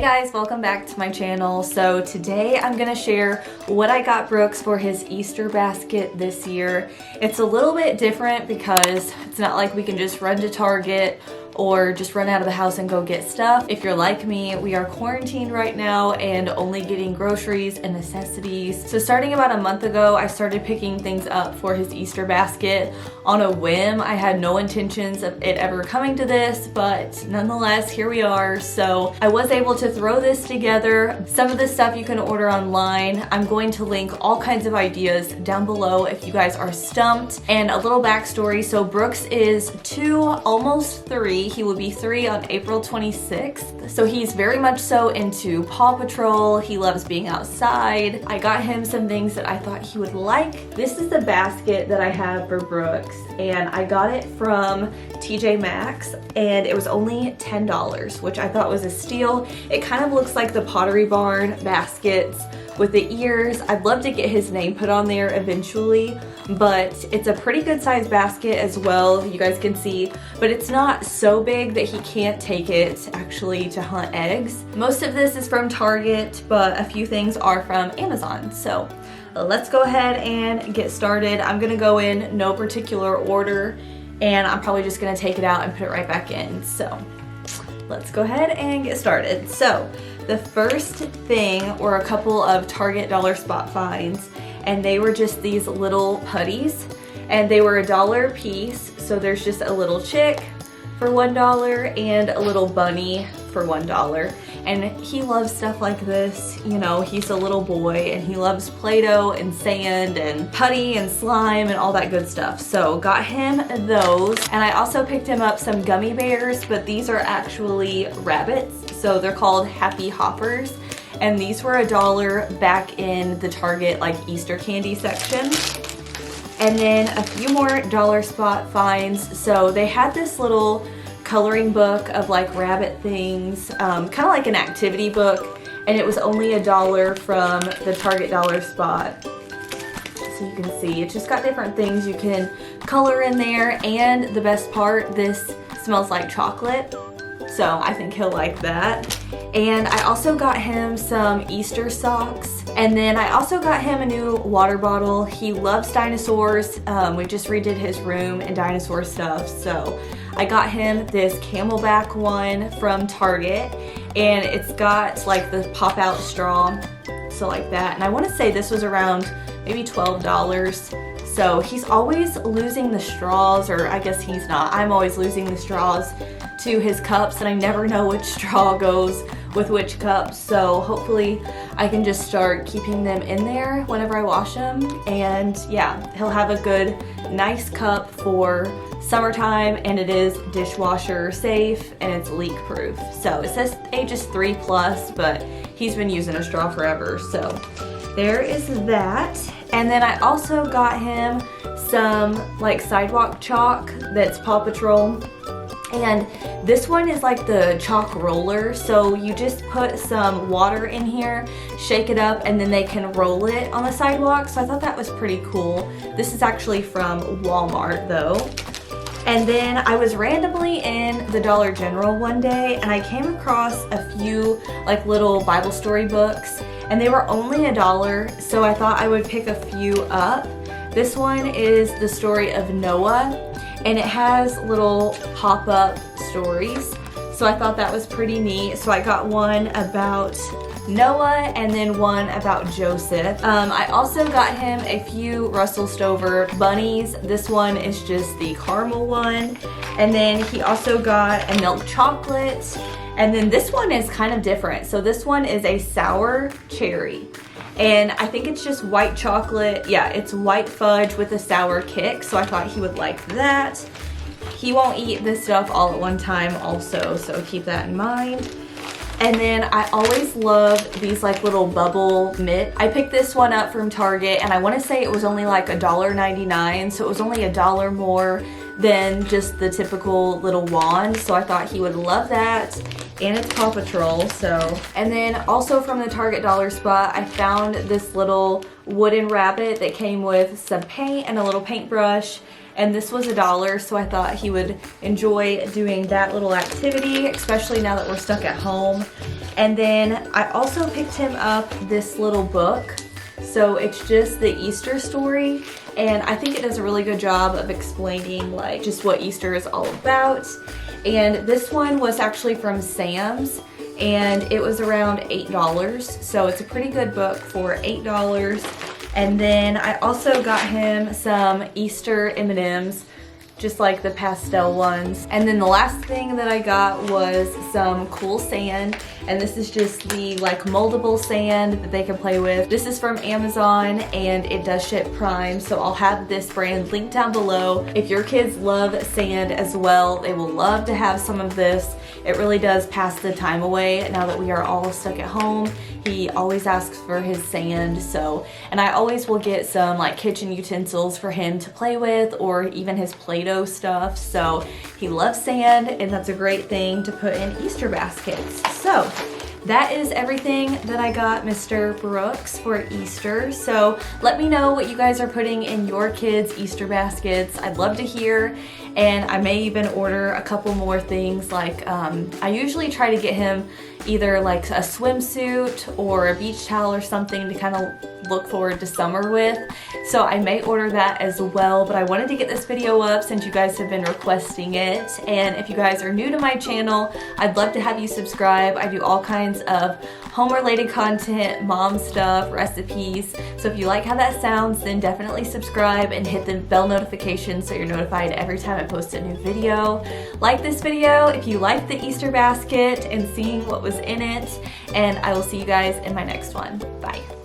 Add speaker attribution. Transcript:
Speaker 1: guys, welcome back to my channel. So today I'm gonna share what I got Brooks for his Easter basket this year. It's a little bit different because it's not like we can just run to Target or just run out of the house and go get stuff. If you're like me, we are quarantined right now and only getting groceries and necessities. So starting about a month ago, I started picking things up for his Easter basket on a whim. I had no intentions of it ever coming to this, but nonetheless, here we are. So I was able to throw this together. Some of this stuff you can order online. I'm going to link all kinds of ideas down below if you guys are stumped. And a little backstory, so Brooks is 2, almost 3. He will be 3 on April 26th. So he's very much so into Paw Patrol. He loves being outside. I got him some things that I thought he would like. This is the basket that I have for Brooks, and I got it from TJ Maxx, and it was only $10, which I thought was a steal. It kind of looks like the Pottery Barn baskets with the ears. I'd love to get his name put on there eventually, but it's a pretty good size basket as well, you guys can see, but it's not so big that he can't take it actually to hunt eggs. Most of this is from Target, but a few things are from Amazon. So let's go ahead and get started. I'm gonna go in no particular order, and I'm probably just gonna take it out and put it right back in. So let's go ahead and get started. So the first thing were a couple of Target dollar spot finds, and they were just these little putties, and they were $1 a piece. So there's just a little chick for $1 and a little bunny for $1. And he loves stuff like this. You know, he's a little boy and he loves Play-Doh and sand and putty and slime and all that good stuff. So got him those. And I also picked him up some gummy bears, but these are actually rabbits. So they're called Happy Hoppers. And these were $1 back in the Target like Easter candy section. And then a few more dollar spot finds. So they had this little coloring book of like rabbit things, kind of like an activity book, and it was only $1 from the Target dollar spot. So you can see it's just got different things you can color in there, and the best part, this smells like chocolate, so I think he'll like that. And I also got him some Easter socks, and then I also got him a new water bottle. He loves dinosaurs. We just redid his room and dinosaur stuff, so I got him this camelback one from Target, and it's got like the pop out straw, so like that. And I want to say this was around maybe $12. So he's always losing the straws, or I guess he's not. I'm always losing the straws to his cups, and I never know which straw goes with which cup. So hopefully I can just start keeping them in there whenever I wash them. And yeah, he'll have a good, nice cup for summertime, and it is dishwasher safe and it's leak proof. So it says ages 3+, but he's been using a straw forever. So there is that. And then I also got him some like sidewalk chalk that's Paw Patrol. And this one is like the chalk roller, so you just put some water in here, shake it up, and then they can roll it on the sidewalk. So I thought that was pretty cool. This is actually from Walmart though. And then I was randomly in the Dollar General one day, and I came across a few like little Bible story books, and they were only $1, so I thought I would pick a few up. This one is the story of Noah, and it has little pop-up stories, so I thought that was pretty neat. So I got one about Noah and then one about Joseph. I also got him a few Russell Stover bunnies. This one is just the caramel one, and then he also got a milk chocolate, and then this one is kind of different. So this one is a sour cherry, and I think it's just white chocolate. Yeah, it's white fudge with a sour kick, so I thought he would like that. He won't eat this stuff all at one time also, so keep that in mind. And then I always love these like little bubble mitt. I picked this one up from Target, and I want to say it was only like $1.99, so it was only $1 more than just the typical little wand, so I thought he would love that. And it's Paw Patrol, so. And then also from the Target dollar spot, I found this little wooden rabbit that came with some paint and a little paintbrush, and this was $1, so I thought he would enjoy doing that little activity, especially now that we're stuck at home. And then I also picked him up this little book. So it's just the Easter story, and I think it does a really good job of explaining like just what Easter is all about. And this one was actually from Sam's, and it was around $8, so it's a pretty good book for $8. And then I also got him some Easter M&Ms, just like the pastel ones. And then the last thing that I got was some cool sand, and this is just the like moldable sand that they can play with. This is from Amazon, and it does ship Prime, so I'll have this brand linked down below. If your kids love sand as well, they will love to have some of this. It really does pass the time away now that we are all stuck at home. He always asks for his sand, and I always will get some like kitchen utensils for him to play with, or even his Play-Doh stuff. So he loves sand, and that's a great thing to put in Easter baskets. So that is everything that I got Mr. Brooks for Easter. So let me know what you guys are putting in your kids' Easter baskets. I'd love to hear, and I may even order a couple more things. Like I usually try to get him either like a swimsuit or a beach towel or something to kind of look forward to summer with. So I may order that as well, but I wanted to get this video up since you guys have been requesting it. And if you guys are new to my channel, I'd love to have you subscribe. I do all kinds of home related content, mom stuff, recipes. So if you like how that sounds, then definitely subscribe and hit the bell notification so you're notified every time I post a new video. Like this video if you like the Easter basket and seeing what was in it, and I will see you guys in my next one. Bye.